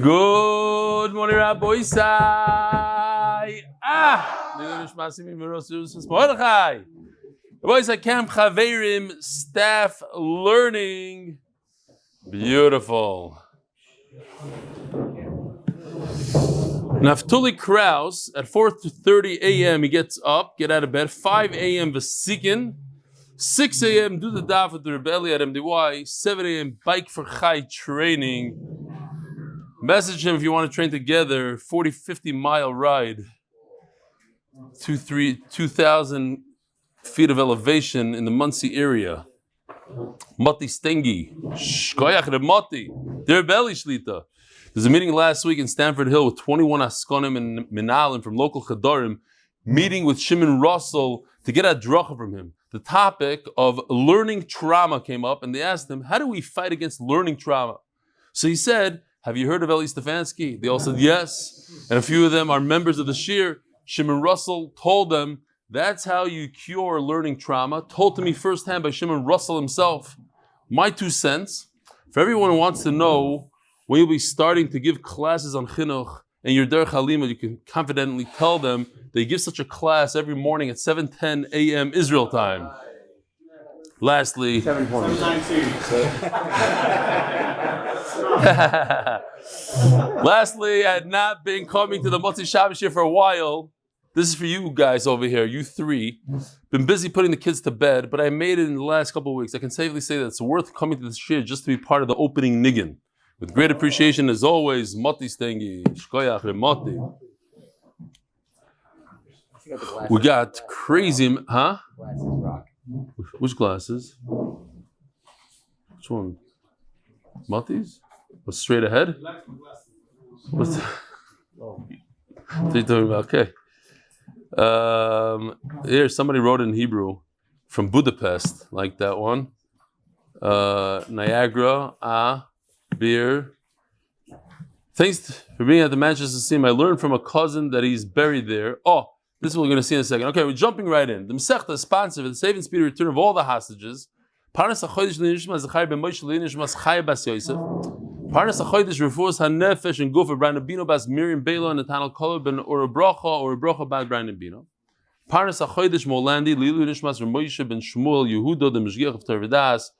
Good morning, Rabbi Isai. Liluy nishmas Mordechai. Rabbi Isai Camp Chaverim staff learning. Beautiful. Naftuli Kraus at 4:30 a.m. he gets up, get out of bed. 5 a.m. Vesikin. 6 a.m. do the daf with the Rebelli at MDY. 7 a.m. bike for Chai training. Message him if you want to train together. 40-50 mile ride. 2,000 feet of elevation in the Muncie area. Mati Stengi. Shkoyach Mati. Der Rebelli Shlita. There's a meeting last week in Stanford Hill with 21 Askonim and Minalim from local Chadarim, meeting with Shimon Russell to get a dracha from him. The topic of learning trauma came up, and they asked him, how do we fight against learning trauma? So he said, have you heard of Eli Stefansky? They all said yes, and a few of them are members of the Shir. Shimon Russell told them, that's how you cure learning trauma, told to me firsthand by Shimon Russell himself. My 2 cents, for everyone who wants to know when you'll be starting to give classes on chinuch and your derech halima, you can confidently tell them they give such a class every morning at 7:10 a.m. Israel time. Lastly, 7:20. Lastly, I had not been coming to the Motzi Shabbos here for a while. This is for you guys over here, you three. Been busy putting the kids to bed, but I made it in the last couple of weeks. I can safely say that it's worth coming to this shir just to be part of the opening niggin. With great appreciation, as always, Moti Stengi, Shkoyach Remoti. We got crazy, huh? Which glasses? Which one? Moti's? What's straight ahead? What's what are you talking about? Okay. Here, somebody wrote in Hebrew from Budapest, like that one. Niagara, beer. Thanks for being at the Manchester Museum. I learned from a cousin that he's buried there. Oh, this is what we're going to see in a second. Okay, we're jumping right in. The Masechta is sponsored for the safe and speedy return of all the hostages. Parnas HaChodesh nishmas Zechariah ben Moe Landy nishmas Chaya bas Yosef. Parnas HaChodesh Refuat hanefesh and guf Breina Bina bas Miriam Baila and Netanel Kalev ben Bracha bas Breina Bina. Parnas HaChodesh Moe Landy Liluy nishmas R Moshe ben Shmuel Yehuda the Mashgiach of vodaas,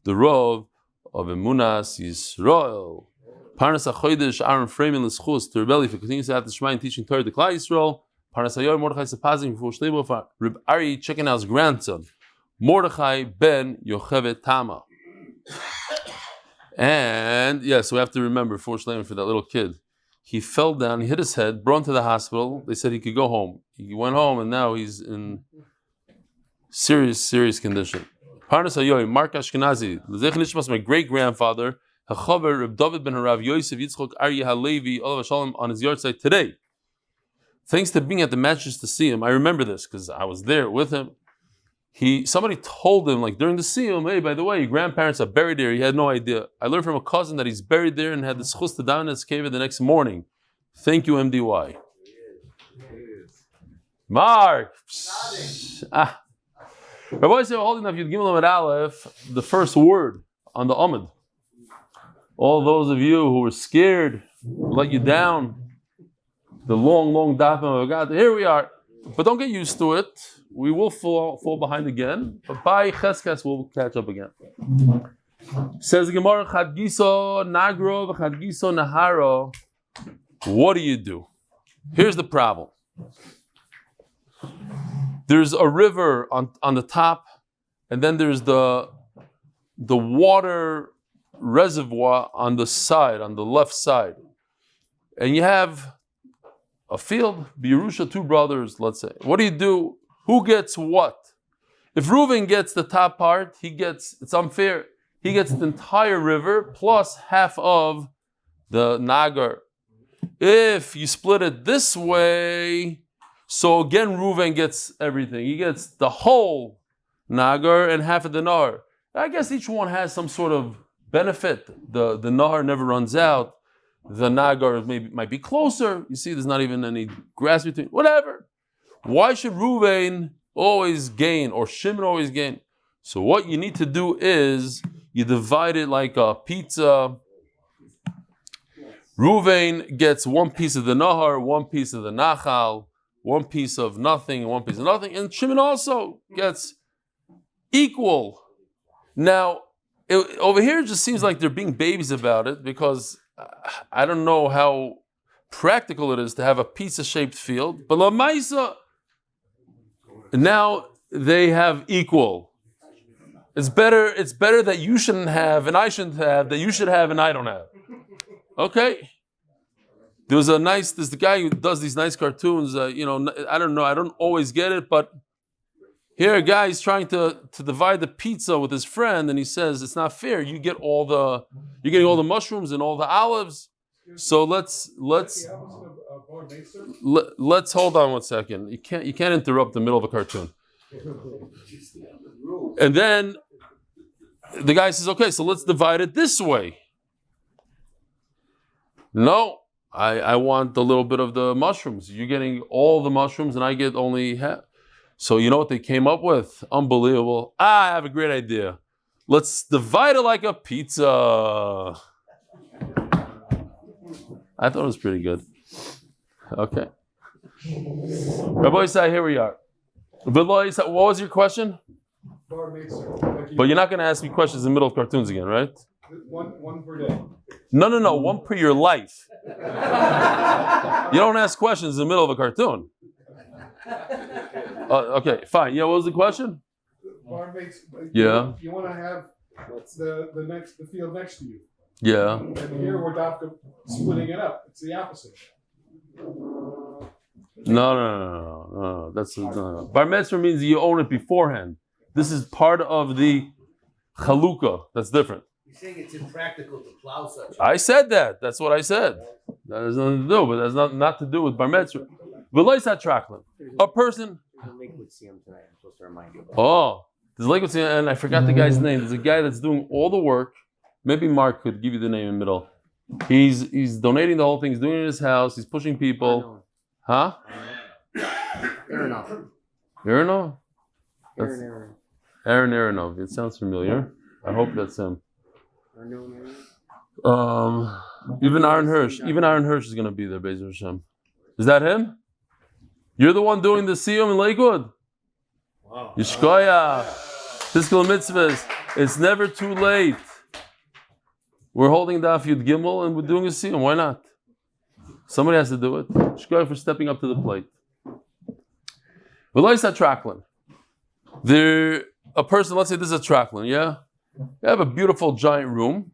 the Rov of Emunas Yisroel. Parnas HaChodesh Ahron Fraiman l'schus to rebelli for continuing siyadta dishmaya and teaching torah to klal yisroel. Parnas HaYoy Mordechai Sepazim for Shlebo for Reb Ari checking out his grandson Mordechai ben Yochevet Tama. And yes, we have to remember for Shlebo for that little kid. He fell down, he hit his head, brought him to the hospital. They said he could go home. He went home, and now he's in serious condition. Parnas HaYoy, Mark Ashkenazi, L'zech nishmas, my great-grandfather, Hachaver Reb David ben Harav Yosef Yitzchok R Eli Olav Shalom on his yard site today. Thanks to being at the Manchester Museum, I remember this because I was there with him. Somebody told him, like during the Siyum, hey, by the way, your grandparents are buried there. He had no idea. I learned from a cousin that he's buried there and had the schus to down in his cave the next morning. Thank you, MDY. Mark. Rabbi said, holding up, you'd give Amud Aleph, the first word on the Amud. All those of you who were scared, let you down, the long Daf Yomi, here we are. But don't get used to it. We will fall behind again. But by Cheskas, we'll catch up again. Says the Gemara, Chad Giso Nagro, Chad Giso Naharo. What do? Here's the problem. There's a river on the top, and then there's the water reservoir on the side, on the left side. And you have a field, Birusha, 2 brothers, let's say. What do? Who gets what? If Reuven gets the top part, it's unfair. He gets the entire river plus half of the Nagar. If you split it this way, so again Reuven gets everything. He gets the whole Nagar and half of the Nahar. I guess each one has some sort of benefit. The Nahar never runs out. The Nagar might be closer. You see, there's not even any grass between. Whatever. Why should Reuven always gain or Shimon always gain? So what you need to do is you divide it like a pizza Reuven gets one piece of the nahar, one piece of the nachal, one piece of nothing, one piece of nothing, and Shimon also gets equal. Now, over here it just seems like they're being babies about it because I don't know how practical it is to have a pizza-shaped field, but Lamaisa, now they have equal. It's better that you shouldn't have and I shouldn't have, that you should have and I don't have. Okay? There's the guy who does these nice cartoons, I don't know, I don't always get it, but here a guy is trying to divide the pizza with his friend and he says, it's not fair, you're getting all the mushrooms and all the olives, so let's hold on one second. You can't interrupt the middle of a cartoon. And then the guy says, okay, so let's divide it this way. No, I want a little bit of the mushrooms. You're getting all the mushrooms and I get only half. So you know what they came up with? Unbelievable. I have a great idea. Let's divide it like a pizza. I thought it was pretty good. Okay. Rabbi Yisai, here we are. What was your question? But you're not going to ask me questions in the middle of cartoons again, right? One per day. No. One per your life. You don't ask questions in the middle of a cartoon. Okay, fine. Yeah, what was the question? Yeah. You want to have the field next to you. Yeah. And here we're splitting it up. It's the opposite. No. No. Bar mitzvah means you own it beforehand. This is part of the chalukah. That's different. You're saying it's impractical to plow such. I said that. That's what I said. That has nothing to do, but that's not to do with bar mitzvah. A person. There's a lake with Siyam tonight. I'm supposed to remind you. There's a lake with Siyam, and I forgot the guy's name. There's a guy that's doing all the work. Maybe Mark could give you the name in the middle. He's donating the whole thing. He's doing it in his house. He's pushing people. Huh? Aronov? Aaron Aronov. It sounds familiar. I hope that's him. Even Ahron Hirsch. Even Ahron Hirsch is going to be there, Be'ez Hashem. Is that him? You're the one doing the Siyum in Lakewood? Wow. Yishkoya. Fiscal mitzvahs. It's never too late. We're holding Daf Yud Gimel and we're doing a Siyum. Why not? Somebody has to do it. Yishkoya for stepping up to the plate. V'loisa traklin. A person, let's say this is a traklin, yeah? You have a beautiful giant room.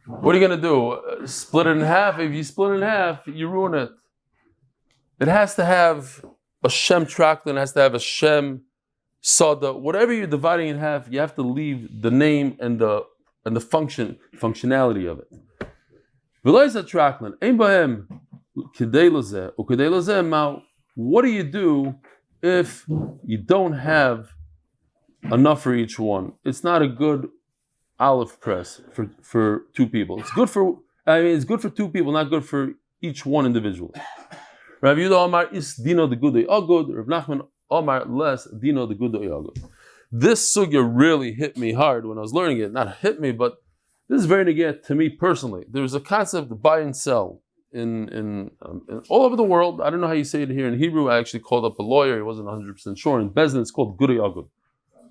What are you going to do? Split it in half? If you split it in half, you ruin it. It has to have a Shem traklin, it has to have a Shem Sada. Whatever you're dividing in half, you have to leave the name and the functionality of it. V'loisa traklin. Ein bahem k'dei lezeh u'k'dei lezeh ma'u. What do you do if you don't have enough for each one? It's not a good olive press for two people. It's good for two people, not good for each one individually. Rav Yehuda Omar is dino the good good. Rav Nachman Omar less dino the good good. This sugya really hit me hard when I was learning it. Not hit me, but this is very negate to me personally. There's a concept of buy and sell in all over the world. I don't know how you say it here in Hebrew. I actually called up a lawyer. He wasn't 100% sure. In Bezdin, it's called good agud.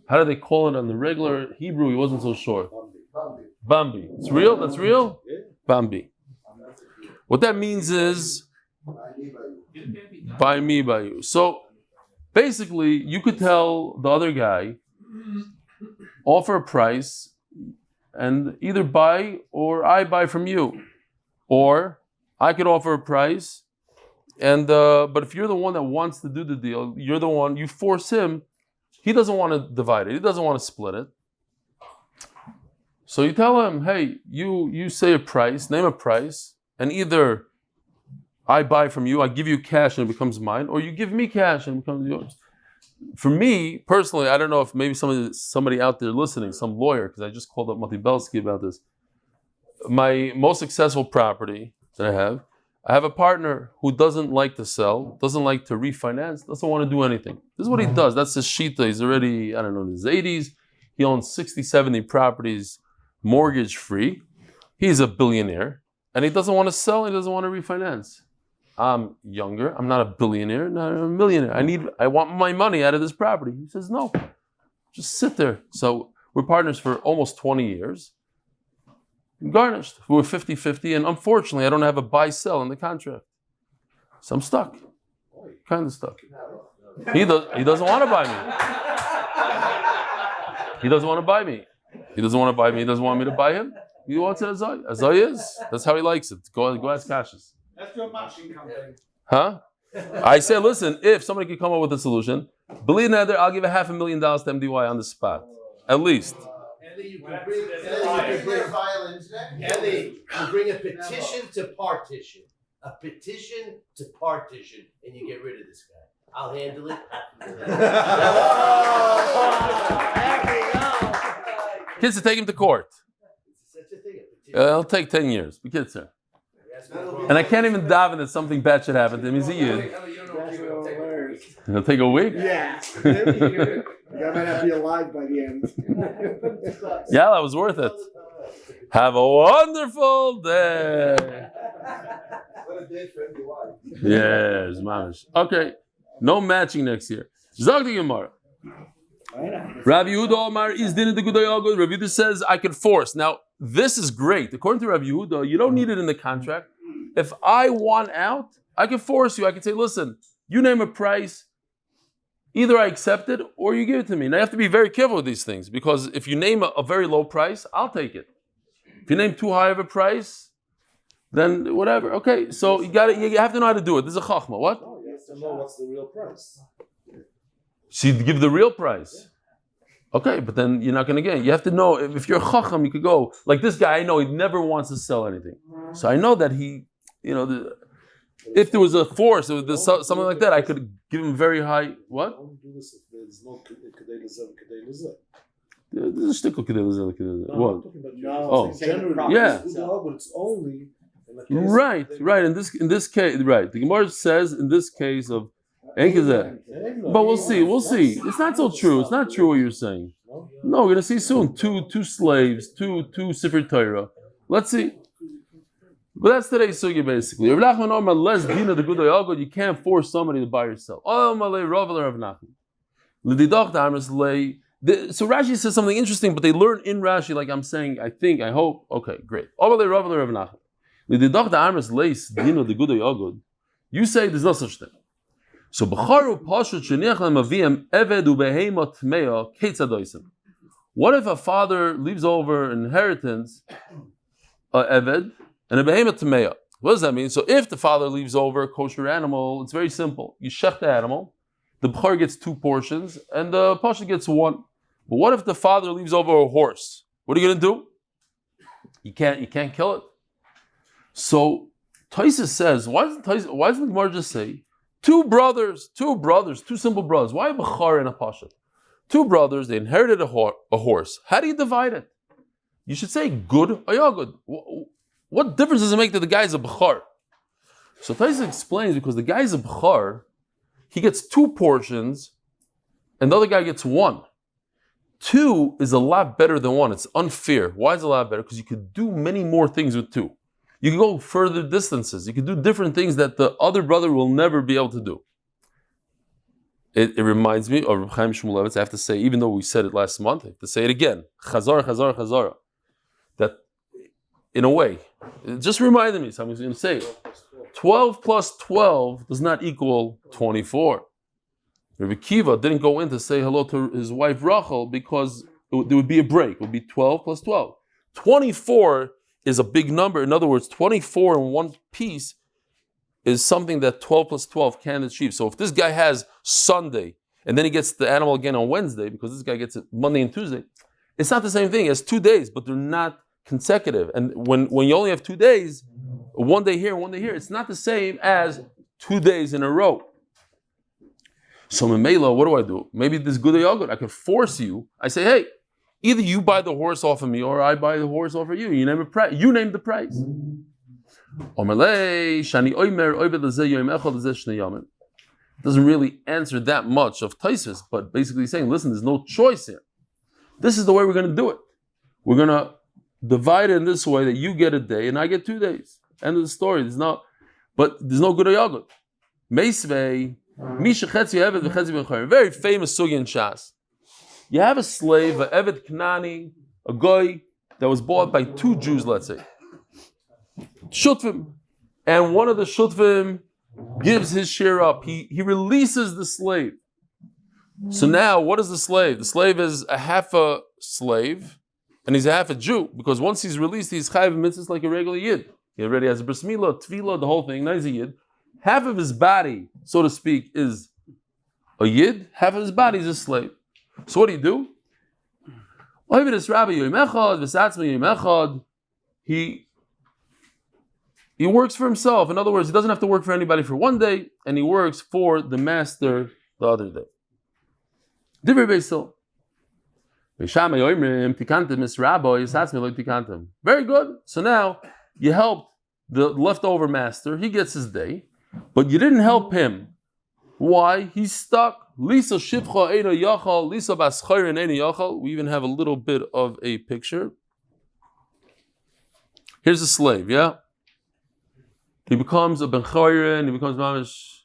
How do they call it on the regular Hebrew? He wasn't so sure. Bambi. It's real? That's real? Bambi. What that means is by me, by you. So basically, you could tell the other guy, offer a price, and either buy or I buy from you. Or I could offer a price, and but if you're the one that wants to do the deal, you're the one, you force him, he doesn't want to divide it, he doesn't want to split it. So you tell him, hey, you say a price, name a price, and either I buy from you, I give you cash and it becomes mine, or you give me cash and it becomes yours. For me, personally, I don't know if maybe somebody out there listening, some lawyer, because I just called up Mati Belsky about this. My most successful property that I have a partner who doesn't like to sell, doesn't like to refinance, doesn't want to do anything. This is what he does. That's his shita. He's already, in his 80s. He owns 60, 70 properties mortgage free. He's a billionaire. and he doesn't want to sell, he doesn't want to refinance. I'm younger, I'm not a billionaire, not a millionaire. I want my money out of this property. He says, no, just sit there. So we're partners for almost 20 years. Garnished. We're 50-50, and unfortunately, I don't have a buy-sell in the contract. So I'm stuck. Kind of stuck. He doesn't want to buy me. He doesn't want to buy me. He doesn't want to buy me. He doesn't want me to buy him. He wants it as I is. That's how he likes it. Go ask Cassius. That's your matching company. Huh? I said, listen, if somebody could come up with a solution, believe neither, I'll give $500,000 to MDY on the spot. At least. Ellie, you can bring a violin today. Ellie, you bring a petition to partition. A petition to partition, and you get rid of this guy. I'll handle it. Kids to take him to court. Such a thing. It'll take 10 years. Be kids, sir. And I can't even daven that something bad should happen to him. He's a yid. It'll take a week? Yeah. I might not be alive by the end. Yeah, that was worth it. Have a wonderful day. What a day for MDY. Yes, mamish. Okay, no matching next year. Zog the Gemara. Rabbi Yehuda Omar is din the Gudai Agud. Rabbi Yehuda says I can force. Now, this is great. According to Rabbi Yehuda, you don't need it in the contract. If I want out, I can force you. I can say, listen, you name a price. Either I accept it or you give it to me. Now, you have to be very careful with these things because if you name a very low price, I'll take it. If you name too high of a price, then whatever. Okay, so you have to know how to do it. This is a chachma. What? Oh, you have to know what's the real price. So you give the real price. Okay, but then you're not going to get it. You have to know, if you're a chacham, you could go, like this guy, I know he never wants to sell anything. So I know that he, if there was a force, if there's something like that, I could give him very high, what? Only do this if there's no kedei lezer, kedei lezer. There's a shtickle kedei lezer. What? I'm talking about generally. Yeah. But it's only in the case Right. In this case, right. The Gemara says in this case of but we'll see. It's not so true. It's not true what you're saying. No, we're gonna see soon. Two slaves, two Sefer Torah. Let's see. But that's today's sugya basically. Rav Nachman Omar less Bina the Gudai Agud. You can't force somebody to buy or sell. So Rashi says something interesting, but they learn in Rashi, like I'm saying, I think, I hope. Okay, great. You say there's no such thing. So what if a father leaves over inheritance a eved and a behemoth tmeya? What does that mean? So if the father leaves over a kosher animal, it's very simple. You shech the animal, the b'char gets 2 portions, and the pasha gets 1. But what if the father leaves over a horse? What are you going to do? You can't kill it. So Tosfos says, why doesn't the Gemara just say, two simple brothers. Why a b'char and a pasha? 2 brothers, they inherited a horse. How do you divide it? You should say good or yagud. What difference does it make that the guy's a b'char? So Tosfos explains because the guy's a b'char, he gets 2 portions, and the other guy gets 1. 2 is a lot better than 1. It's unfair. Why is it a lot better? Because you could do many more things with 2. You can go further distances. You can do different things that the other brother will never be able to do. It reminds me of Reb Chaim Shmulevitz. I have to say, even though we said it last month, I have to say it again. Chazara. That, in a way, it just reminded me, so I'm going to say it. 12 plus 12 does not equal 24. Rabbi Kiva didn't go in to say hello to his wife Rachel because there would be a break. It would be 12 plus 12. 24 is a big number. In other words, 24 in one piece is something that 12 plus 12 can achieve. So if this guy has Sunday, and then he gets the animal again on Wednesday, because this guy gets it Monday and Tuesday, it's not the same thing as 2 days, but they're not consecutive. And when you only have 2 days, 1 day here, 1 day here, it's not the same as 2 days in a row. So Memela, what do? Maybe this good or yogurt, I could force you. I say, hey, either you buy the horse off of me or I buy the horse off of you. You name the price. It doesn't really answer that much of Tosfos, but basically saying, listen, there's no choice here. This is the way we're going to do it. We're going to divide it in this way that you get a day and I get 2 days. End of the story. There's no good yogurt. Meisvei, Misha Chetzi Eved v'Chetzi ben Chayim. Very famous sugi in Shas. You have a slave, an Eved Knani, a guy that was bought by two Jews, let's say. Shutvim. And one of the Shutvim gives his share up. He releases the slave. So now, what is the slave? The slave is a half a slave, and he's a half a Jew, because once he's released, he's chayav mitzvahs like a regular Yid. He already has a bris milah, tefillah, the whole thing. Now he's a Yid. Half of his body, so to speak, is a Yid. Half of his body is a slave. So what do you do? He works for himself. In other words, he doesn't have to work for anybody for one day, and he works for the master the other day. Very good. So now you helped the leftover master. He gets his day, but you didn't help him. Why? He's stuck. Lisa shivcha eina yachal, Lisa baschayrin eina yachal. We even have a little bit of a picture. Here's a slave, yeah? He becomes a ben chayrin, he becomes mamish,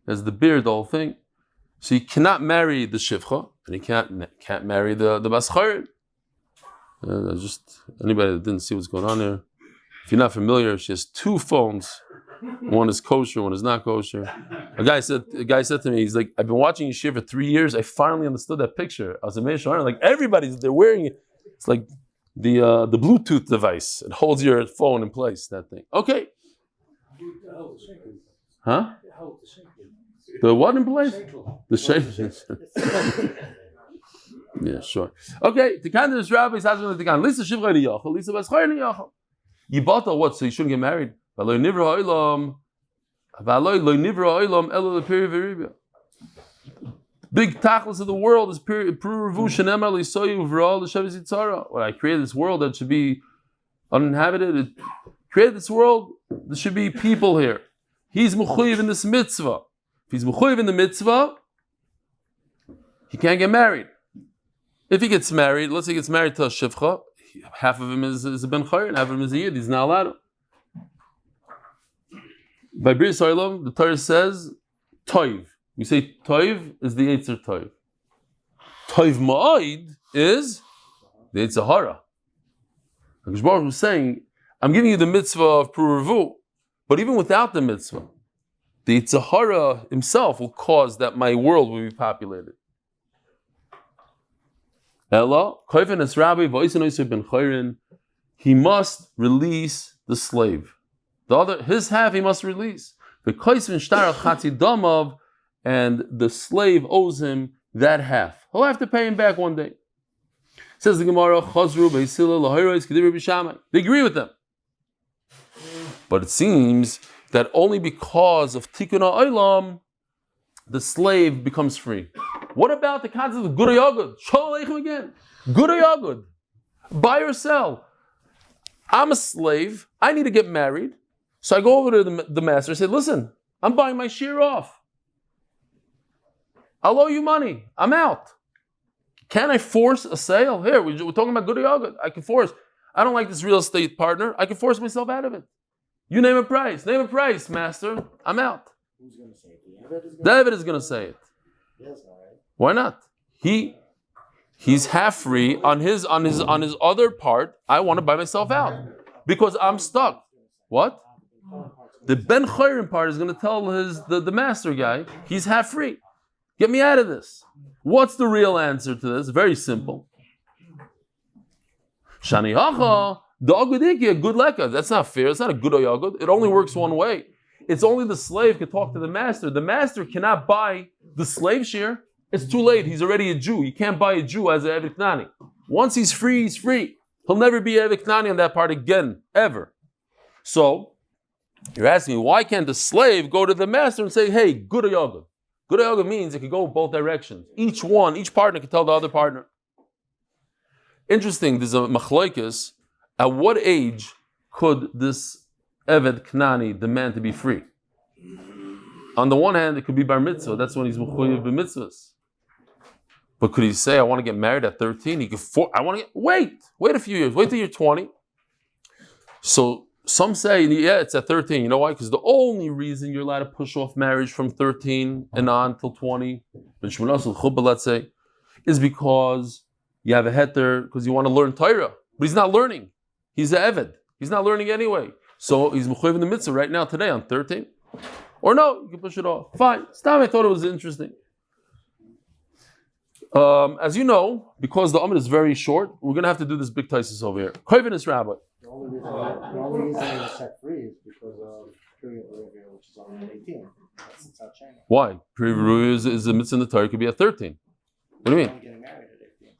has the beard, the whole thing. So he cannot marry the shivcha, and he can't marry the baschayrin. Just anybody that didn't see what's going on there. If you're not familiar, she has two phones. One is kosher, one is not kosher. A guy said to me, he's like, I've been watching you share for 3 years. I finally understood that picture. I was amazed. Like they're wearing it. It's like the Bluetooth device. It holds your phone in place. That thing. Okay. Huh? The what in place? The shape. Yeah, sure. Okay. Tikan is rabbi. Lisa shivra niyachal. Lisa baschayr niyachal. You bought what? So you shouldn't get married. Big tachlis of the world is when I created this world that should be uninhabited, created this world, there should be people here. He's mechuyev in this mitzvah. If he's mechuyev in the mitzvah, he can't get married. If he gets married, let's say he gets married to a shivcha, half of him is a ben chayr and half of him is a yid. He's not allowed to. By Bris Olam, the Torah says, Toiv. We say Toiv is the Yetzer Toiv. Toiv Ma'id is the Yetzer Hara. Hakadosh Baruch Hu was saying, I'm giving you the mitzvah of Pruruvu, but even without the mitzvah, the Yetzer Hara himself will cause that my world will be populated. Ella, Koifen es Rabbi, V'oisen oisei ben chayrin, he must release the slave. His half he must release. And the slave owes him that half. He'll have to pay him back one day. Says the Gemara, they agree with them. But it seems that only because of Tikkun HaOlam, the slave becomes free. What about the concept of Gura Yagud? Shalom Aleichem again. Gura Yagud. Buy or sell. I'm a slave. I need to get married. So I go over to the master and say, listen, I'm buying my share off. I'll owe you money. I'm out. Can I force a sale? Here, we're talking about Gura Yagud. I can force. I don't like this real estate partner. I can force myself out of it. You name a price. Name a price, master. I'm out. Who's going to say it? David is going to say it. Yes, all right. Why not? He's half free on his other part. I want to buy myself out because I'm stuck. What? The Ben Chayrin part is going to tell the master guy, he's half free. Get me out of this. What's the real answer to this? Very simple. Shani hacha, the agudiki, a good leka. That's not fair. It's not a good oyagud. It only works one way. It's only the slave can talk to the master. The master cannot buy the slave share. It's too late. He's already a Jew. You can't buy a Jew as an Eved Knani. Once he's free, he's free. He'll never be Eved Knani on that part again, ever. So, you're asking me, why can't the slave go to the master and say, hey, good yoga? Good yoga means it could go both directions. Each partner can tell the other partner. Interesting, there's a machlokes. At what age could this Eved Knani demand to be free? On the one hand, it could be bar mitzvah. That's when he's mechuyev b'mitzvahs. But could he say, I want to get married at 13? He could wait a few years. Wait till you're 20. So Some say, yeah, it's at 13. You know why? Because the only reason you're allowed to push off marriage from 13 and on till 20, let's say, is because you have a heter, because you want to learn torah. But he's not learning. He's an eved. He's not learning anyway. So he's mechuyev in the mitzvah right now, today, on 13. Or no, you can push it off. Fine. Stam, I thought it was interesting. As you know, because the Amud is very short, we're going to have to do this big taisus over here. Koivinus Rabbi. The only reason it was set free is because of period earlier, which is on 18. That's not changing. Why? Period is a mitzvah in the Torah, could be at 13. What do you mean? Only getting married at 18.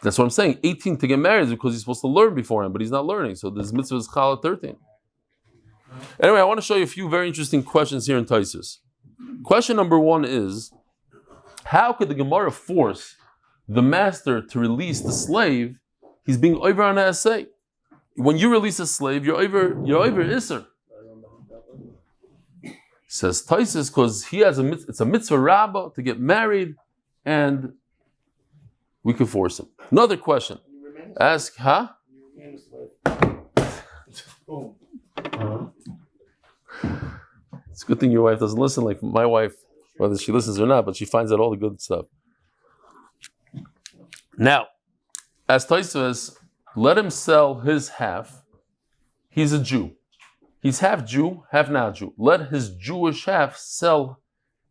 That's what I'm saying. 18 to get married is because he's supposed to learn beforehand, but he's not learning. So this mitzvah is chal at 13. Anyway, I want to show you a few very interesting questions here in Taisus. Question number 1 is, how could the Gemara force the master to release the slave? He's being over on a essay. When you release a slave, you're over Isser. Says Taisus, because he has it's a mitzvah rabbah to get married, and we could force him. Another question. Ask, huh? It's a good thing your wife doesn't listen like my wife, whether she listens or not, but she finds out all the good stuff. Now, as Taisus says, let him sell his half. He's a Jew. He's half Jew, half not Jew. Let his Jewish half sell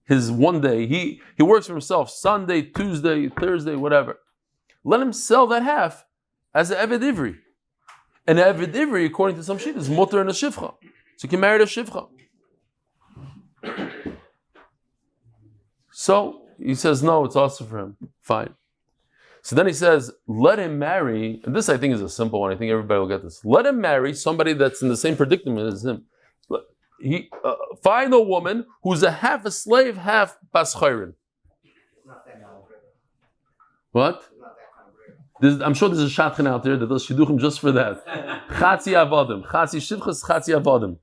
his one day. He works for himself Sunday, Tuesday, Thursday, whatever. Let him sell that half as an Eved Ivri. And an Eved Ivri, according to some shit, is mutter and a shivcha. So you can marry the shivcha. So he says, no, it's also for him. Fine. So then he says, let him marry, and this I think is a simple one, I think everybody will get this. Let him marry somebody that's in the same predicament as him. Find a woman who's half a slave, half bas chayrin. What? I'm sure there's a shatchan out there that does shidduchim just for that. Chatzi avodim. Chatzi shivchas, chatzi avodim.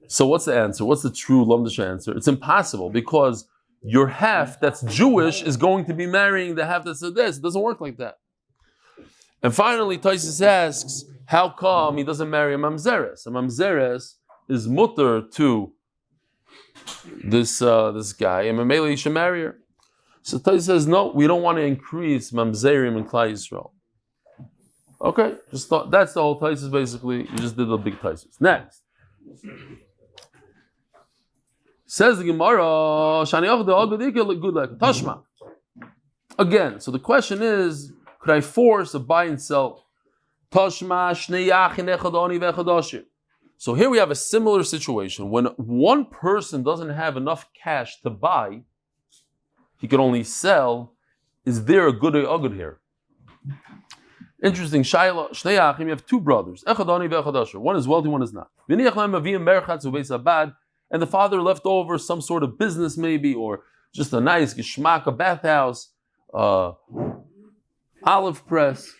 So what's the answer? What's the true Lomdish answer? It's impossible, because your half that's Jewish is going to be marrying the half that's this. It doesn't work like that. And finally, Taisus asks, how come he doesn't marry a mamzeres? A mamzeres is mutter to this guy, and Mamela, you should marry her. So Taisus says, no, we don't want to increase mamzerim in Klal Yisrael. Okay, that's the whole Taisus basically. You just did the big Taisus. Next. Says the Gemara, Tashma. Again, so the question is, could I force a buy and sell? Tashma. So here we have a similar situation. When one person doesn't have enough cash to buy, he can only sell. Is there a good or ugud here? Interesting. Shaila, Shnei Achim, you have two brothers. One is wealthy, one is not. And the father left over some sort of business maybe, or just a nice geshmak, a bathhouse, olive press.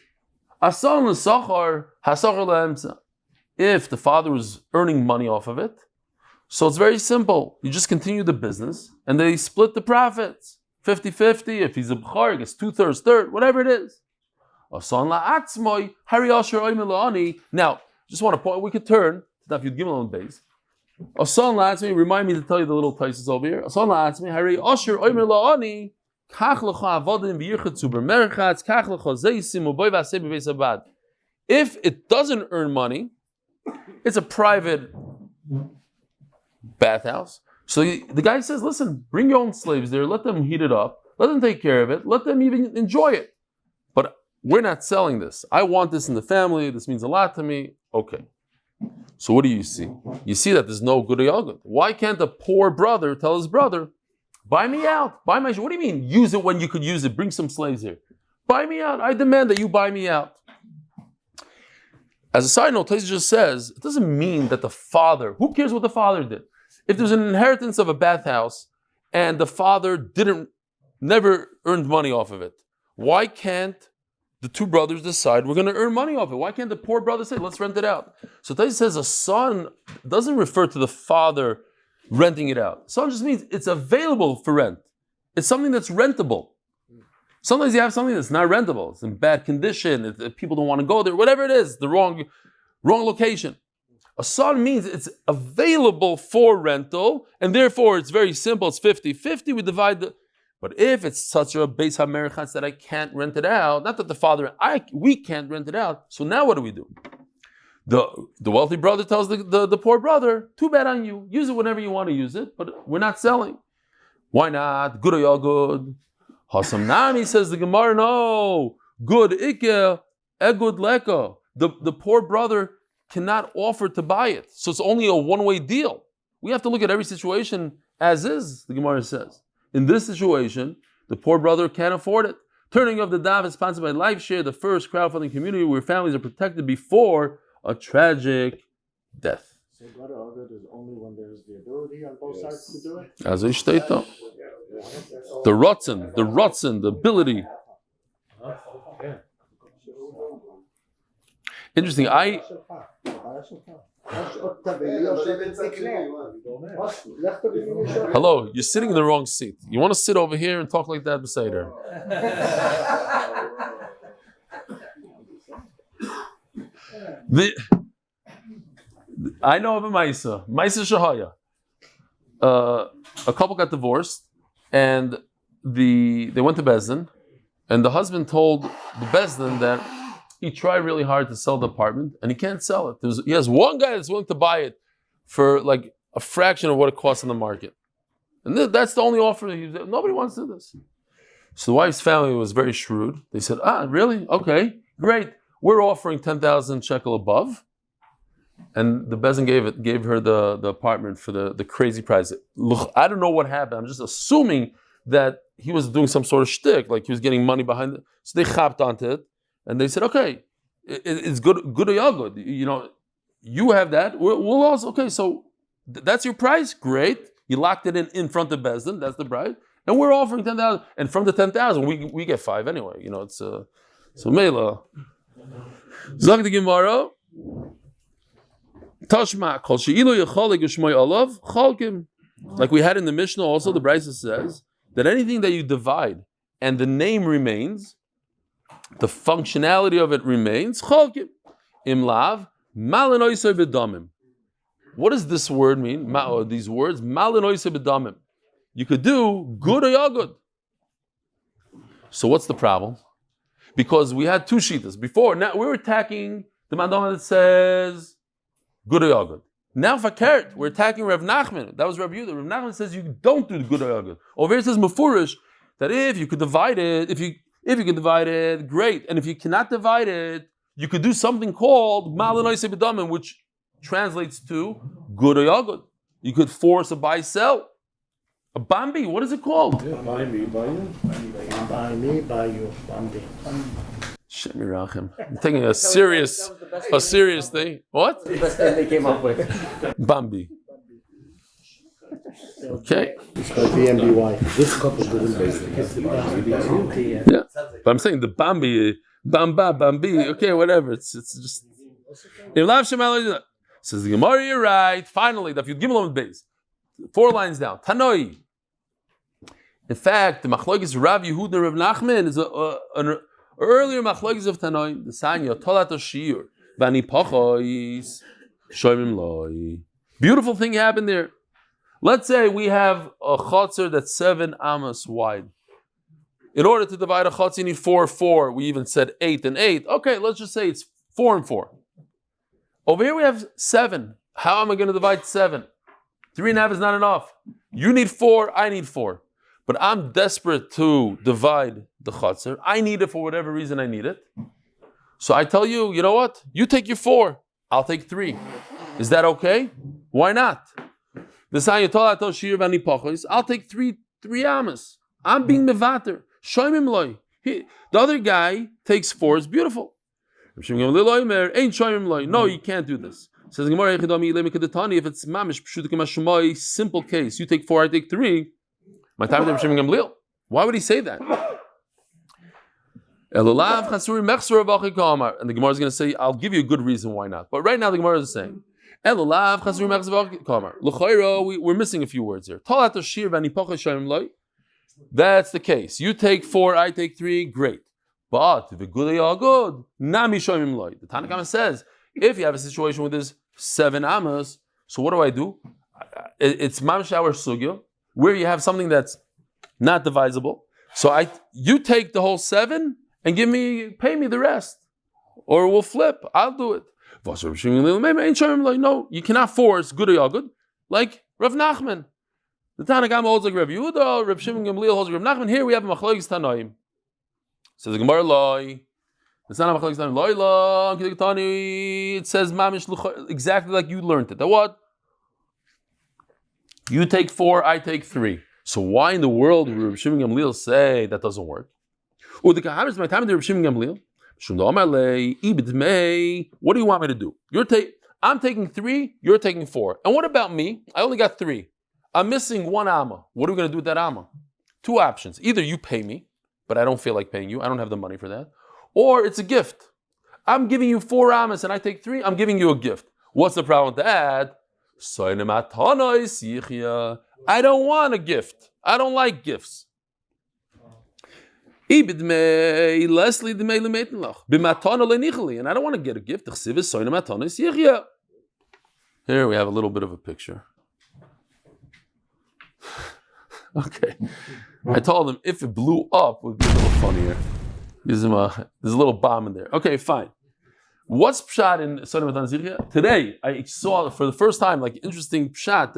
If the father was earning money off of it, so it's very simple. You just continue the business, and they split the profits. 50-50, if he's a b'char, he gets 2/3, third, whatever it is. Now, just want to point, we could turn to Daf Yomi Beis. Asan la'atzmi, remind me to tell you the little taisus over here. Asan la'atzmi, hari osher oimer la'ani, kach lecha avodim v'yirchatzu b'merchatz, kach lecha zeisim u'boi v'aseh b'beis abad. If it doesn't earn money, it's a private bathhouse. So the guy says, listen, bring your own slaves there, let them heat it up, let them take care of it, let them even enjoy it. But we're not selling this. I want this in the family, this means a lot to me. Okay. So what do you see? You see that there's no good or yagud. Why can't a poor brother tell his brother, buy me out, buy my, what do you mean, use it when you could use it, bring some slaves here. Buy me out, I demand that you buy me out. As a side note, Taisus just says, it doesn't mean that the father, who cares what the father did? If there's an inheritance of a bathhouse and the father never earned money off of it, why can't the two brothers decide we're going to earn money off it? Why can't the poor brother say, let's rent it out? So Taisus says a son doesn't refer to the father renting it out. Son just means it's available for rent. It's something that's rentable. Sometimes you have something that's not rentable. It's in bad condition. People don't want to go there. Whatever it is, the wrong location. A son means it's available for rental, and therefore it's very simple. It's 50-50. We divide the. But if it's such a Beis HaMerchatz that I can't rent it out, not that the father, we can't rent it out. So now what do we do? The wealthy brother tells the poor brother, too bad on you. Use it whenever you want to use it, but we're not selling. Why not? Good or y'all good? Hasam Nami, says the Gemara, no. Good ikke, egud leka. The poor brother cannot offer to buy it. So it's only a one-way deal. We have to look at every situation as is, the Gemara says. In this situation, the poor brother can't afford it. Turning of the Daf is sponsored by LifeShare, the first crowdfunding community where families are protected before a tragic death. So brother Agud is only when there's the ability on both sides to do it? As I state though. The rotzen, the ability. Interesting. Hello, you're sitting in the wrong seat. You want to sit over here and talk like that beside her. I know of a Maisa Shahaya. A couple got divorced, and they went to Bezdin, and the husband told the Bezdin that he tried really hard to sell the apartment, and he can't sell it. He has one guy that's willing to buy it for like a fraction of what it costs in the market. And that's the only offer. Nobody wants to do this. So the wife's family was very shrewd. They said, really? Okay, great. We're offering 10,000 shekel above. And the Bezin gave her the apartment for the crazy price. Look, I don't know what happened. I'm just assuming that he was doing some sort of shtick, like he was getting money behind it. So they chapped onto it. And they said, okay, it's good or y'all good. You have that. We'll also, okay, so that's your price? Great. You locked it in front of Bezdin. That's the bride. And we're offering 10,000. And from the 10,000, we get 5 anyway. It's so Mela. Zak the Gemara. Tashma kol she'ilu yachal geshmay alav chalkim. Like we had in the Mishnah, also the Breina says that anything that you divide and the name remains, the functionality of it remains. Chalkim imlav malin oisay bedamim. What does this word mean? These words malin oisay bedamim. You could do good or yagud. So what's the problem? Because we had 2 shitas before. Now we were attacking the mandama that says good or yagud. Now fakert, we're attacking Rav Nachman. That was Rav Yehuda. Rav Nachman says you don't do the good or yagud. Over here it says mefurish that if you could divide it, if you can divide it, great. And if you cannot divide it, you could do something called malin oisay bedamim, which translates to good or yagud. You could force a buy-sell. A bambi, what is it called? Buy me, buy you. Bambi. Shem Yirachem. I'm taking a serious thing. What? The best thing they came up with. Bambi. Okay. It's called BMBY. This couple didn't Yeah. But I'm saying the Bambi, Bambi. Okay, whatever. It's just. Says the Gemara, you're right. Finally, Daf Yomi Amud Beis. 4 lines down. Tanoi. In fact, the Machlokes Rav Yehuda and Rav Nachman is an earlier Machlokes of Tanoi. The Sanya Tolat Shir Vani Pachois Shoymim Loi. Beautiful thing happened there. Let's say we have a chotzer that's 7 amos wide. In order to divide a chotzer, you need 4. We even said 8 and 8. Okay, let's just say it's 4 and 4. Over here we have 7. How am I going to divide 7? 3.5 is not enough. You need 4, I need 4. But I'm desperate to divide the chotzer. I need it for whatever reason I need it. So I tell you, you know what? You take your 4. I'll take 3. Is that okay? Why not? I'll take 3 amas. I'm being mevater. Shoymim loy. The other guy takes 4. It's beautiful. No, you can't do this. Says if it's mamish simple case, you take 4, I take 3. My time to Rishim Gamliel. Why would he say that? And the Gemara is going to say, I'll give you a good reason why not. But right now the Gemara is saying, we're missing a few words here. That's the case. You take 4, I take 3, great. But the Tanakh says, if you have a situation where there's 7 amas. So what do? It's mamash our sugya, where you have something that's not divisible. So you take the whole 7 and pay me the rest. Or we'll flip. I'll do it. No, you cannot force good or yagud. Like Rav Nachman. The Tanakh holds like Rav Yehuda, Rav Shimon Gamliel holds like Rav Nachman. Here we have a machlokes tanoim. Says the Gemara loy. It's not a machlokes tanoim. Loy lo. It says mamish exactly like you learned it. That what? You take 4, I take 3. So why in the world would Rav Shimon Gamliel say that doesn't work? What do you want me to do? I'm taking 3, you're taking 4. And what about me? I only got 3. I'm missing 1 amma. What are we going to do with that amma? 2 options. Either you pay me, but I don't feel like paying you. I don't have the money for that. Or it's a gift. I'm giving you 4 ammas and I take 3. I'm giving you a gift. What's the problem with that? I don't want a gift. I don't like gifts. And I don't want to get a gift. Here we have a little bit of a picture. Okay. I told him if it blew up, it would be a little funnier. There's a little bomb in there. Okay, fine. What's pshat in Sonim Matan Zichya? Today, I saw for the first time, like, interesting pshat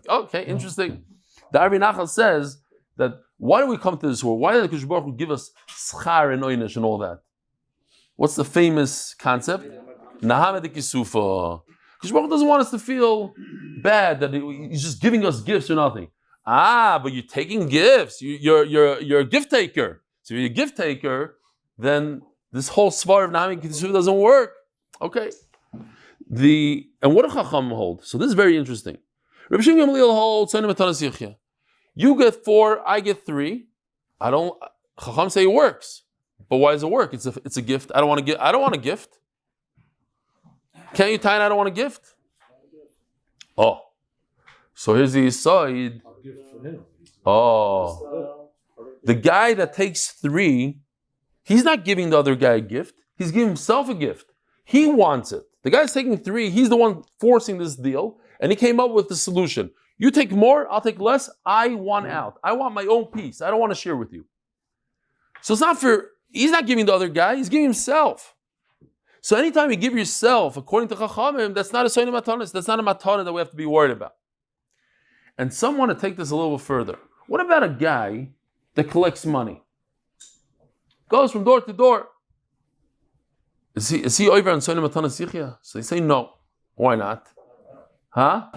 okay, interesting. The Ari Nachal says that why do we come to this world? Why did the Kosh Baruch Hu give us schar and oynish and all that? What's the famous concept? Nahamed Kisufa. Kosh Baruch Hu doesn't want us to feel bad that he's just giving us gifts or nothing. But you're taking gifts. You're a gift taker. So if you're a gift taker, then this whole svar of Nahamed Kisufa doesn't work. Okay. And what do Chacham hold? So this is very interesting. Rabbi Shimon Gamliel holds Sonim Matan Zichya. You get 4, I get 3. Chacham say it works. But why does it work? It's a gift. I don't want a gift. Can't you tie it? I don't want a gift? Oh. So here's the side. Oh. The guy that takes 3, he's not giving the other guy a gift. He's giving himself a gift. He wants it. The guy's taking 3. He's the one forcing this deal. And he came up with the solution. You take more, I'll take less. I want out. I want my own piece. I don't want to share with you. So it's not he's not giving the other guy, he's giving himself. So anytime you give yourself, according to Chachamim, that's not a sonim matanis. That's not a matana that we have to be worried about. And some want to take this a little bit further. What about a guy that collects money? Goes from door to door. Is he over on sonim matanis yichya? So they say no. Why not? Huh?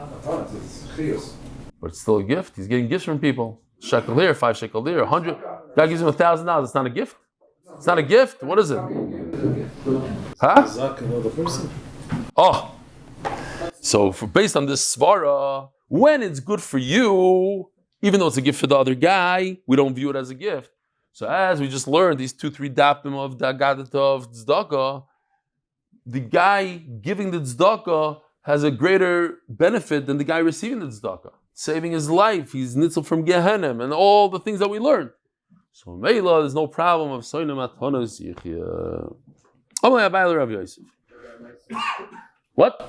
But it's still a gift. He's getting gifts from people. Shekel here, 5 shekel there, 100. God gives him $1,000. It's not a gift. It's not a gift. What is it? Huh? Oh. So based on this svara, when it's good for you, even though it's a gift for the other guy, we don't view it as a gift. So as we just learned, these 2-3 dapim of the Agadah of tzedakah, the guy giving the tzedakah has a greater benefit than the guy receiving the tzedakah. Saving his life, he's nitzel from Gehenim, and all the things that we learned. So Meila, there's no problem of soinem atanos yichya. Amay Baila Rav Yosef. What?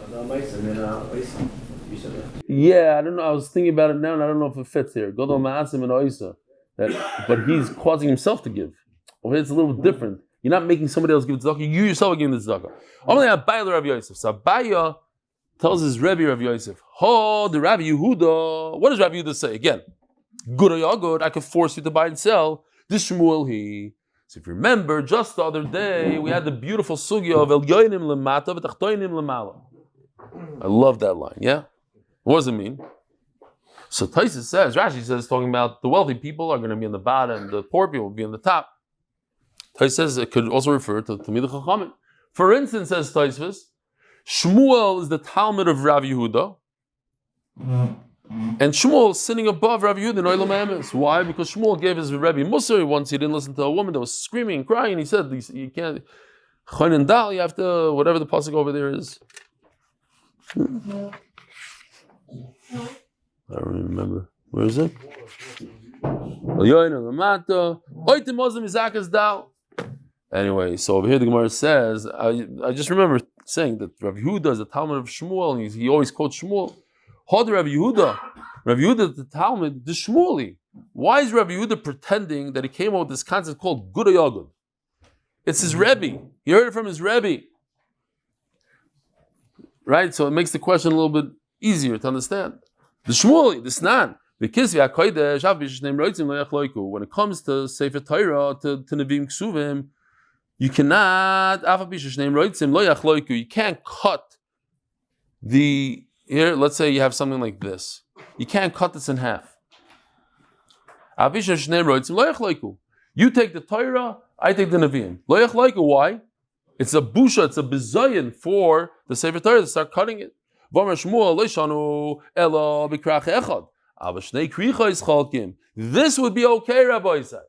Yeah, I don't know. I was thinking about it now, and I don't know if it fits here. Godol ma'asim and oisa. But he's causing himself to give. Over here, it's a little different. You're not making somebody else give tzedakah. You yourself are giving the tzedakah. Amay Baila Rav Yosef. So Abaya tells his Rebbe Rav Yosef, the Rabbi Yehuda. What does Rabbi Yehuda say? Again, good or yagod, I could force you to buy and sell. This Shmuel he. So if you remember, just the other day, we had the beautiful sugya of El Yoinim Lemata v'Tachtoinim Lemala. I love that line, yeah? What does it mean? So Taisus says, Rashi says, talking about the wealthy people are going to be on the bottom, the poor people will be on the top. Taisus says it could also refer to Talmidei Chachamim. For instance, says Taisus, Shmuel is the Talmud of Rav Yehuda, and Shmuel is sitting above Rav Yehuda in Olam Emes. Why? Because Shmuel gave his Rebbe Musar once he didn't listen to a woman that was screaming and crying, and he said, you can't, Chayin and Dal, you have to, whatever the pasuk over there is. I don't remember. Where is it? Anyway, so over here the Gemara says, I just remember saying that Rav Yehuda is the Talmud of Shmuel, and he always quotes Shmuel. Hold Rav Yehuda. Rav Yehuda, the Talmud, the Shmueli. Why is Rav Yehuda pretending that he came up with this concept called Gudei Agud? It's his Rebbe. He heard it from his Rebbe. Right? So it makes the question a little bit easier to understand. The Shmueli, the Snan. When it comes to Sefer Torah, to Nevi'im Ksuvim, you cannot, you can't cut here, let's say you have something like this. You can't cut this in half. You take the Torah, I take the Nevi'im. Why? It's a busha, it's a bizayin for the Sefer Torah to start cutting it. This would be okay, Rabbi said.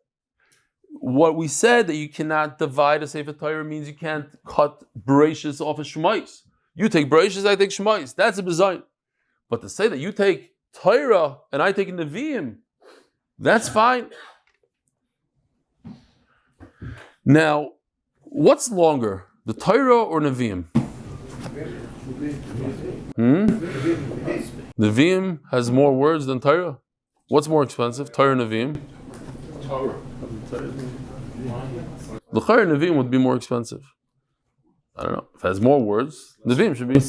What we said that you cannot divide a Sefer Torah means you can't cut Bereshis off of Shemais. You take Bereshis, I take Shemais. That's a bizayin. But to say that you take Torah and I take Nevi'im, that's fine. Now, what's longer, the Torah or Nevi'im? Nevi'im has more words than Torah. What's more expensive, Torah or Nevi'im? Torah. The Chayr Nevi'im would be more expensive. I don't know. If it has more words, Nevi'im should be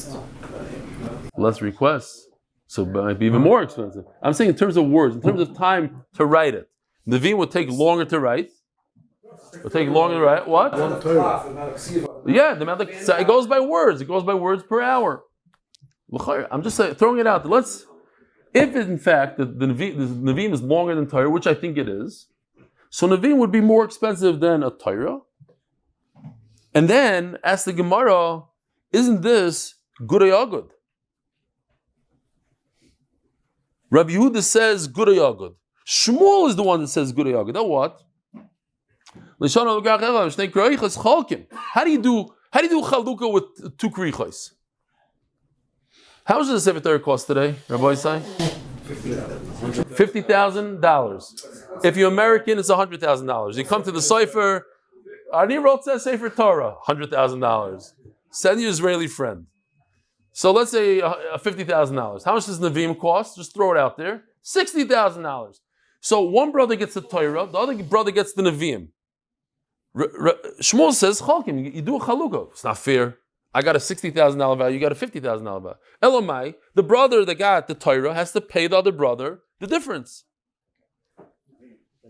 less requests. So it might be even more expensive. I'm saying in terms of words, in terms of time to write it. Nevi'im would take longer to write. It'll take longer to write. What? Yeah, it goes by words. It goes by words per hour. I'm just saying, throwing it out there. If in fact the Nevi'im is longer than Torah, which I think it is, so Nevi'im would be more expensive than a Torah. And then, ask the Gemara, isn't this Gudei Agud? Rabbi Yehuda says Gudei Agud. Shmuel is the one that says Gudei Agud. Now what? How do you do chalukah with two krichos? How much does the Sefer Torah cost today, Rabbi Isai? $50,000. If you're American, it's $100,000. You come to the Sefer, Ani wrote that Sefer Torah, $100,000. Send your Israeli friend. So let's say $50,000. How much does Nevi'im cost? Just throw it out there. $60,000. So one brother gets the Torah, the other brother gets the Nevi'im. Shmuel says, Chalkim, you do a chalukah. It's not fair. I got a $60,000 value, you got a $50,000 value. Elamai, the brother that got the Torah has to pay the other brother the difference.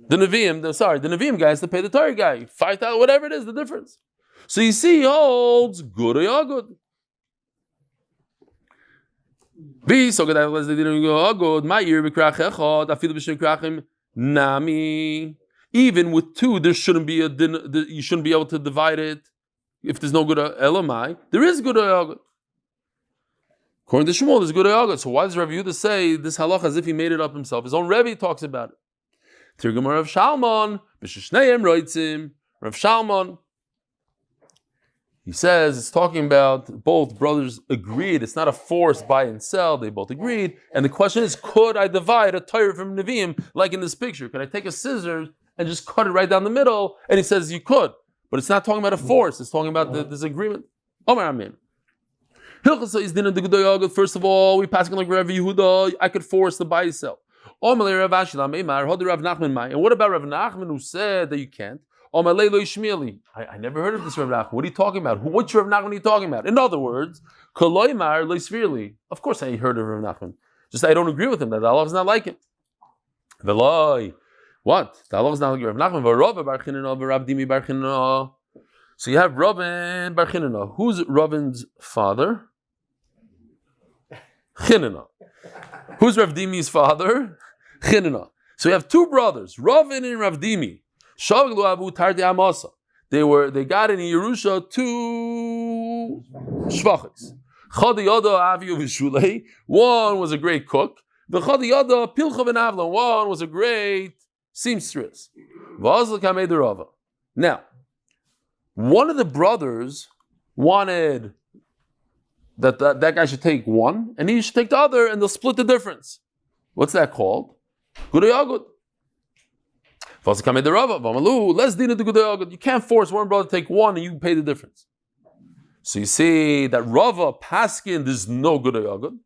The Nevi'im guy has to pay the Torah guy, $5,000, whatever it is, the difference. So you see, he holds Gudei Agud. Even with two, there shouldn't be you shouldn't be able to divide it. If there's no Gudei Elamai, there is Gudei Agud. According to Shmuel, there's Gudei Agud. So why does Rav Yehuda say this halach as if he made it up himself? His own Rebbe talks about it. Tirgum Rav Shalman, b'sheshneim roitzim. Rav Shalman, he says it's talking about both brothers agreed. It's not a force buy and sell. They both agreed. And the question is, could I divide a Torah from Nevi'im like in this picture? Could I take a scissors and just cut it right down the middle? And he says you could. But it's not talking about a force. It's talking about this agreement. Omar Amin. First of all, we pass like Rav Yehuda. I could force the buy and sell. And what about Rav Nachman who said that you can't? I never heard of this Rav Nachman. What are you talking about? Which Rav Nachman are you talking about? In other words, of course I heard of Rav Nachman. Just I don't agree with him. That Allah is not like him. What? The Allah is not like Rav Nachman. So you have Rabin Bar Chinana. Who's Rabin's father? Chinana. Who's Rav Dimi's father? Chinana. So you have two brothers, Rabin and Rav Dimi. They got in Yerusha two shvachis. One was a great cook. One was a great seamstress. Now, one of the brothers wanted that guy should take one, and he should take the other, and they'll split the difference. What's that called? Gudei Agud. You can't force one brother to take one and you pay the difference. So you see that Rava Paskin, there's no good ayagud.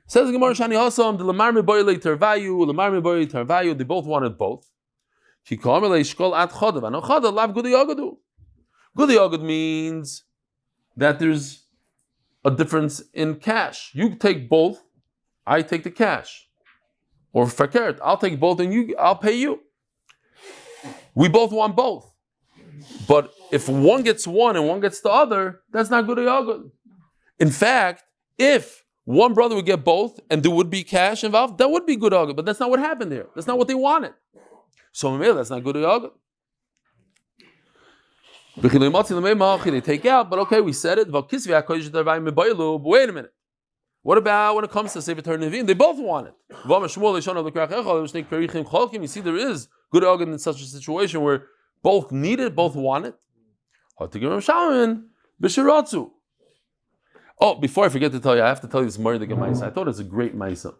Says Gemara Shani Hasam, the Lamar Meboyle Tervayu, Lamar Meboyle Tervayu, they both wanted both. Kikamele Shkol at Chadav, and Chadav lav good ayagadu. Good ayagud means that there's a difference in cash. You take both, I take the cash. Or fakert, I'll take both and I'll pay you. We both want both. But if one gets one and one gets the other, that's not good ayagud. In fact, if one brother would get both and there would be cash involved, that would be good ayagud. But that's not what happened here. That's not what they wanted. So that's not good ayagud. They take out, but okay, we said it. But wait a minute. What about when it comes to Sefer Torah Nevi'im? They both want it. You see, there is good ayagud in such a situation where both need it, both want it. Oh, before I forget to tell you, I have to tell you this Mordechai Maisa. I thought it's a great Maisa.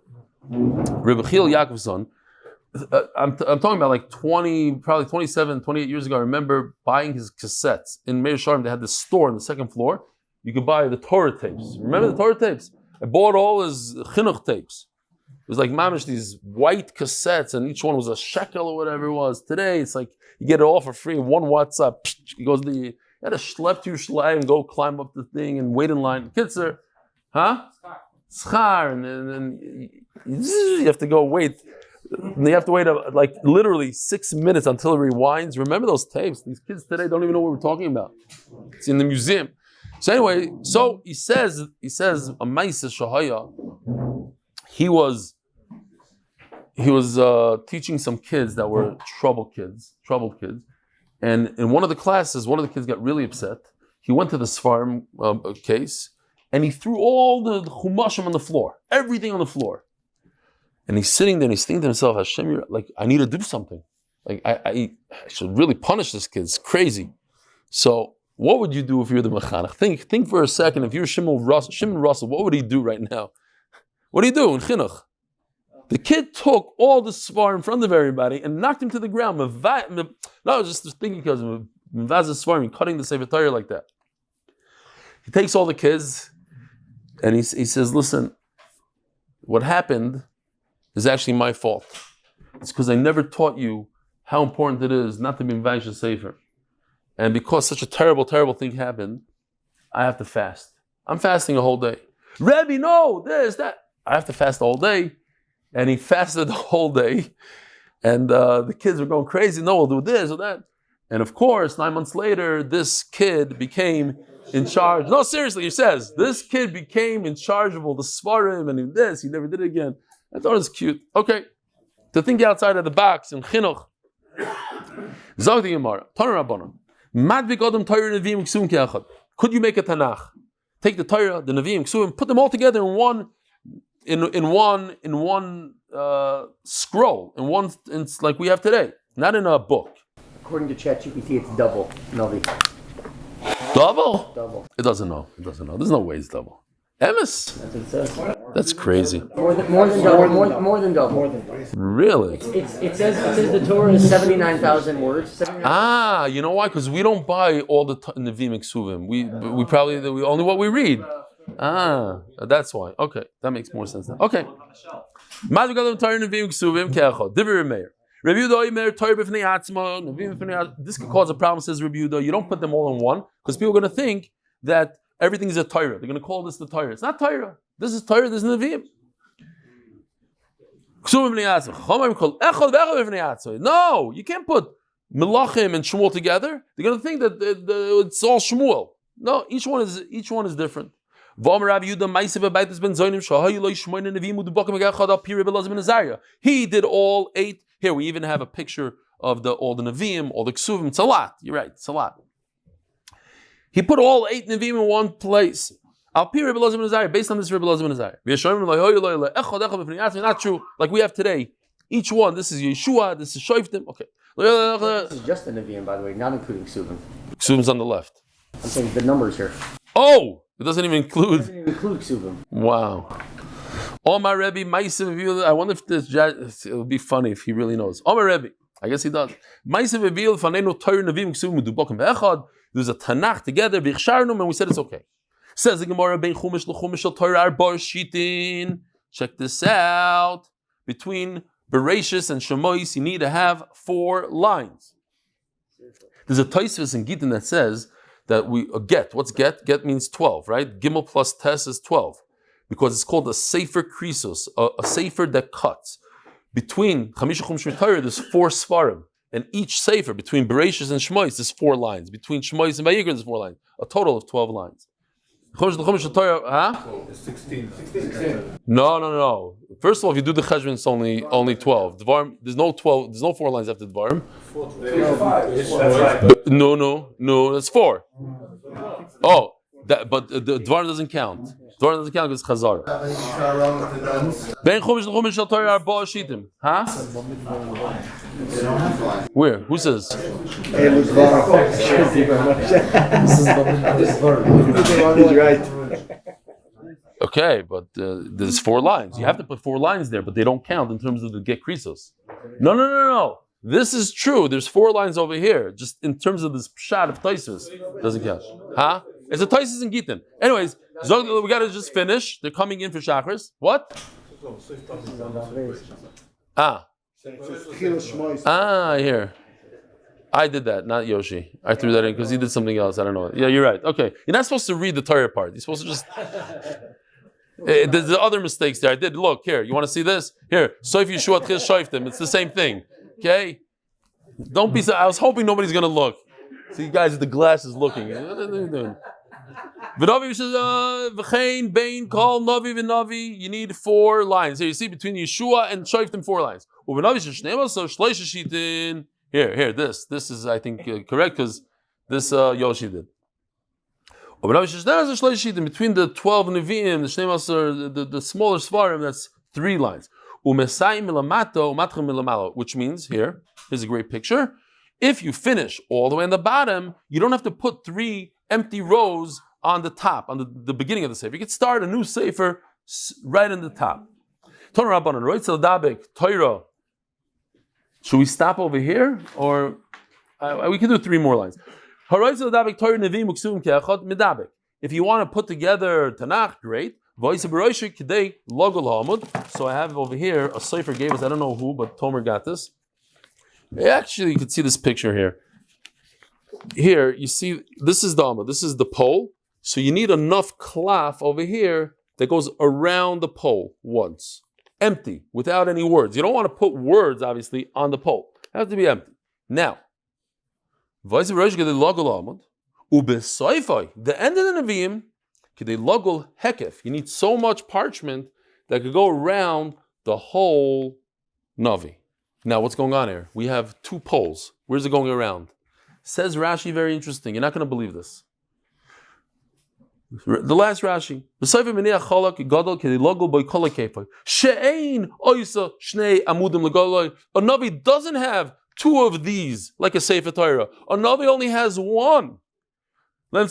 Rebbe Chil Yaakovson, I'm talking about like 27, 28 years ago. I remember buying his cassettes. In Meir Sharm, they had this store on the second floor. You could buy the Torah tapes. Remember the Torah tapes? I bought all his chinuch tapes. It was like mamish, these white cassettes, and each one was a shekel or whatever it was. Today, it's like you get it all for free. One WhatsApp, it goes you had to schlep to your shlai and go climb up the thing and wait in line. Kitzer, huh? Schar, and then you have to go wait. And you have to wait like literally 6 minutes until it rewinds. Remember those tapes? These kids today don't even know what we're talking about. It's in the museum. So anyway, so he says a Maisa Shahaya. He was teaching some kids that were troubled kids, and in one of the classes, one of the kids got really upset. He went to the Sfarim case, and he threw all the chumashim on the floor, everything on the floor. And he's sitting there and he's thinking to himself, Hashem, I need to do something. Like I should really punish this kid. It's crazy. So what would you do if you're the mechanech? Think for a second. If you're Shimon Russell, what would he do right now? What do you do in chinuch? The kid took all the svar in front of everybody and knocked him to the ground. No, I was just thinking because of Mivaz Svarim, cutting the Sefer Torah like that. He takes all the kids and he says, listen, what happened is actually my fault. It's because I never taught you how important it is not to be Mivaz Sefer. And because such a terrible, terrible thing happened, I have to fast. I'm fasting a whole day. Rebbe, no, this, that. I have to fast all day. And he fasted the whole day. And the kids were going crazy. No, we'll do this or that. And of course, 9 months later, this kid became in charge. No, seriously, he says, this kid became in charge of all the Svarim and this. He never did it again. I thought it was cute. Okay. To think outside of the box in Chinuch. Zog the Gemara. Tanur Rabbanan. Madvik Adam Torah Nevi'im Ksum Ke'achad. Could you make a Tanakh? Take the Torah, the Nevi'im Ksum, put them all together in one scroll, it's like we have today, not in a book. According to ChatGPT, it's double, Navi. Double? Double. It doesn't know. There's no way it's double. Emes? That's what it says. That's crazy. More than double. Really? It says the Torah is 79,000 words. You know why? Because we don't buy all the Nevi'im Ksuvim. We probably only what we read. That's why. Okay, that makes more sense now. Okay. This could cause a problem, says Rabbi Yehuda. You don't put them all in one, because people are going to think that everything is a Torah. They're going to call this the Torah. It's not Torah. This is Torah, this is Nevi'im. No, you can't put Melachim and Shmuel together. They're going to think that it's all Shmuel. No, each one is different. He did all 8. Here we even have a picture of all the Nevi'im, all the Ksuvim. It's a lot. You're right, it's a lot. He put all 8 Nevi'im in one place. Based on this Rebbe Elazar ben Azariah. Not true. Like we have today. Each one, this is Yeshua, this is Shoiftim. Okay. This is just the Nevi'im, by the way, not including Ksuvim. Ksuvim's on the left. I'm saying the numbers here. Oh! It doesn't even include. Ksuvim. Wow. All my Rebbe, I wonder if it would be funny if he really knows. All my Rebbe, I guess he does. There's a Tanakh together, and we said it's okay. Says the Gemara, Bein Chumash l'Chumash shel Torah Arba Shitin. Check this out. Between Bereshis and Shemois, you need to have 4 lines. There's a Tosfos in Gittin that says that get. What's get? Get means 12, right? Gimel plus Tes is 12. Because it's called a Sefer Krisos, a Sefer that cuts. Between Chamisha Chumash Torah, there's 4 Svarim. And each Sefer, between Bereshis and Shemois, there's 4 lines. Between Shemois and Vayikra, there's 4 lines. A total of 12 lines. Chumash Torah, huh? 16. No. First of all, if you do the cheshbon, it's only 12. Dvarim, there's no 12. There's no 4 lines after Dvarim. No, that's 4. Oh, but the Dvarim doesn't count. Dvarim doesn't count because it's Chazar. Ben Chumash l'Chumash shel Torah Arba Shitim. Huh? Where? Who says? He's right. Okay, but there's 4 lines. You have to put 4 lines there, but they don't count in terms of the get krisos. No. This is true. There's 4 lines over here. Just in terms of this pshat of Tosfos, doesn't count. Huh? It's a Tosfos in Gittin. Anyways, we got to just finish. They're coming in for Shachris. What? Here. I did that, not Yoshi. I threw that in because he did something else. I don't know. Yeah, you're right. Okay. You're not supposed to read the Torah part. You're supposed to just... There's other mistakes there. I did. Look, here. You want to see this? Here. Soif Yeshuat Chil Shoiftim. It's the same thing. Okay? Don't be... I was hoping nobody's going to look. See you guys with the glasses looking. What are they doing? V'navi says, v'chein, bein, kol, navi, v'navi. You need 4 lines. Here, you see between Yeshua and Shoiftim 4 lines. V'navi says, shnema, so shleisha shitin. Here, this is, I think, correct, because this Yoshi did. Between the 12 Nevi'im, the Shnei the smaller Svarim, that's 3 lines. Which means, here's a great picture. If you finish all the way on the bottom, you don't have to put 3 empty rows on the top, on the beginning of the Sefer. You can start a new Sefer right on the top. Torah. Should we stop over here, or we can do 3 more lines? If you want to put together Tanakh, great. So I have over here a Sefer gave us. I don't know who, but Tomer got this. Actually, you can see this picture here. Here you see this is the Amud. This is the pole. So you need enough cloth over here that goes around the pole once. Empty, without any words. You don't want to put words, obviously, on the pole. It has to be empty. Now, the end of the Nevi'im, you need so much parchment that could go around the whole Navi. Now, what's going on here? We have 2 poles. Where's it going around? Says Rashi, very interesting. You're not going to believe this. The last Rashi. A Navi doesn't have 2 of these like a Sefer Torah. A Navi only has 1. You have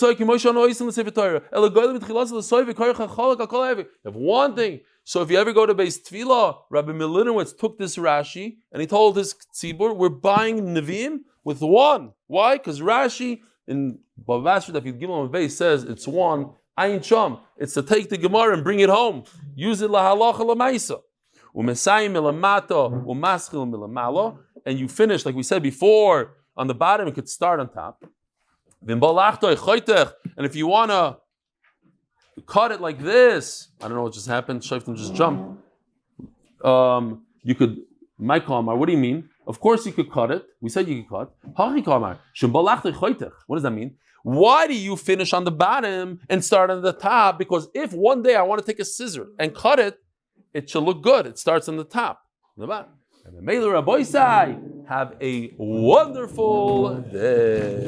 one thing. So if you ever go to Beis Tefillah, Rabbi Milinowitz took this Rashi and he told his tzibur, we're buying Nevi'im with 1. Why? Because Rashi in Bava Basra, Daf Yomi Beis says it's 1. Ayin Sham. It's to take the Gemara and bring it home. Use it lahalacha lamaisa. Umesayim milamata umaschil milamala. And you finish, like we said before, on the bottom, you could start on top. And if you want to cut it like this, I don't know what just happened, Shaftim just jumped. You could, my kamar, what do you mean? Of course you could cut it. We said you could cut. What does that mean? Why do you finish on the bottom and start on the top? Because if one day I want to take a scissor and cut it, it should look good. It starts on the top. On the bottom. Have a wonderful day.